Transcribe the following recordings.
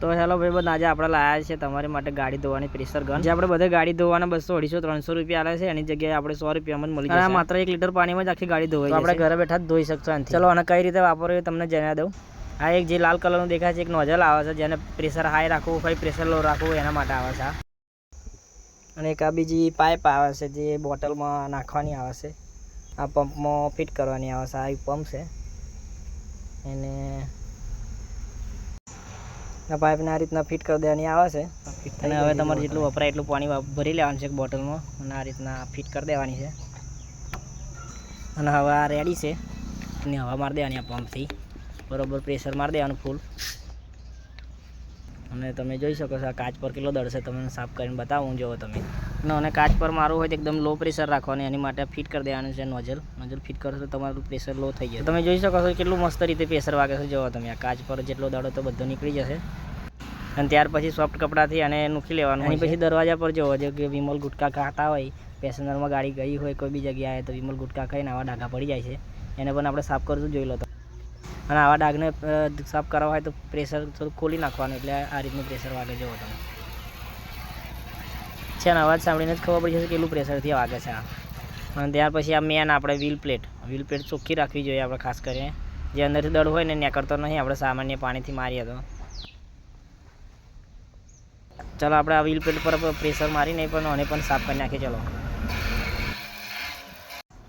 તો હેલો ભાઈ બંધ, આજે આપણે લાયા છે તમારી માટે ગાડી ધોવાની પ્રેશર ગન, જે આપણે બધે ગાડી ધોવાના 200, 250, 300 રૂપિયા આવે છે, એની જગ્યાએ આપણે 100 રૂપિયામાં જ મળી જશે. માત્ર 1 લીટર પાણીમાં જ આખી ગાડી ધોવાઈ જશે. આપણે ઘરે બેઠા જ ધોઈ શકશો આનાથી. ચલો, અને કઈ રીતે વાપરવું એ તમને જણાવી દઉં. આ એક જે લાલ કલરનું દેખાય છે એક નોઝલ આવે છે, જેને પ્રેશર હાઈ રાખવું ભાઈ પ્રેશર લો રાખવું એના માટે આવે છે. અને એક આ બીજી પાઇપ આવે છે જે બોટલમાં નાખવાની આવે છે, આ પંપમાં ફિટ કરવાની આવે છે. આ એક પંપ છે, એને આ પાઇપને આ રીતના ફિટ કરી દેવાની આવે છે. અને હવે તમારે જેટલું વપરાય એટલું પાણી ભરી લેવાનું છે એક બોટલમાં, અને આ રીતના ફિટ કરી દેવાની છે. અને હવે આ રેડી છે, અને હવા મારી દેવાની આ પંપથી બરોબર પ્રેશર મારી દેવાનું ફૂલ. અને તમે જોઈ શકો છો આ કાચ પર કેટલો દળશે, તમને સાફ કરીને બતાવું જોવો તમે. અને કાચ પર મારવું હોય તો એકદમ લો પ્રેશર રાખવાનું, એની માટે ફિટ કરી દેવાનું છે નોઝલ ફિટ કરશો તો તમારું પ્રેશર લો થઈ જશે. તમે જોઈ શકો છો કેટલું મસ્ત રીતે પ્રેશર વાગે છે. જોવો તમે આ કાચ પર જેટલો દડો તો બધો નીકળી જશે. અને ત્યાર પછી સોફ્ટ કપડાથી આને મૂકી લેવાનું. અને પછી દરવાજા પર જોવો જો કે વિમલ ગુટકા ખાતા હોય, પેસેન્જરમાં ગાડી ગઈ હોય કોઈ બી જગ્યાએ તો વિમલ ગુટકા ખાઈને આવા ડાઘા પડી જાય છે, એને પણ આપણે સાફ કરશું જોઈ લો. અને આવા ડાઘને સાફ કરવા હોય તો પ્રેશર થોડું ખોલી નાખવાનું, એટલે આ રીતનું પ્રેશર વાગે જોવો તમે. છે ને અવાજ સાંભળીને જ ખબર પડી જશે કેટલું પ્રેશરથી વાગે છે આ. અને ત્યાર પછી આ મેન આપણે વ્હીલ પ્લેટ ચોખ્ખી રાખવી જોઈએ આપણે, ખાસ કરીને જે અંદરથી દળ હોય ને નીકળતો નહીં, આપણે સામાન્ય પાણીથી મારીએ તો. ચલો આપણે આ વ્હીલ પ્લેટ પર પ્રેશર મારીને પણ આને પણ સાફ કરી નાખીએ.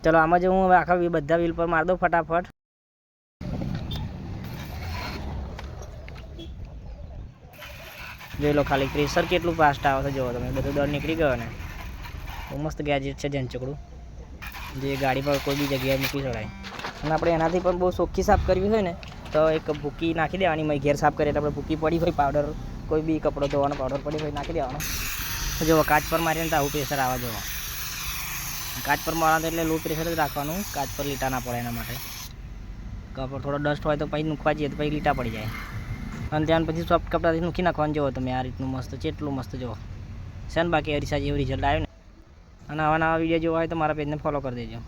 ચલો આમાં જે હું આખા બધા વ્હીલ પર મારી દઉં ફટાફટ. જોઈ લો ખાલી પ્રેશર કેટલું ફાસ્ટ આવે છે જોવો તમે. બધું દળ નીકળી ગયો ને. બહુ મસ્ત ગેજેટ છે જનચકડું, જે ગાડી પર કોઈ બી જગ્યાએ મૂકી શકાય. અને આપણે એનાથી પણ બહુ ચોખ્ખી સાફ કરવી હોય ને તો એક ભૂકી નાખી દેવાની. મેં ઘેર સાફ કરીએ એટલે આપણે ભૂકી પડી હોય, પાવડર કોઈ બી કપડો ધોવાનો પાવડર પડી હોય નાખી દેવાનો. જુઓ કાચ પર મારીને તો આવું પ્રેશર આવે. જુઓ કાચ પર મારવાનું એટલે લો પ્રેશર જ રાખવાનું, કાચ પર લીટા ના પડે એના માટે. કપડ થોડો ડસ્ટ હોય તો પછી મૂકવા જઈએ તો પછી લીટા પડી જાય. અને ત્યાર પછી સોફ્ટ કપડાથી મૂકી નાખવાનું. જુઓ તમે આ રીતનું મસ્ત છે, એટલું મસ્ત જુઓ છે ને. બાકી અરીસા જેવું રિઝલ્ટ આવ્યું ને. અને આવા નવા વિડીયો જોવા હોય તો મારા પેજને ફોલો કરી દેજો.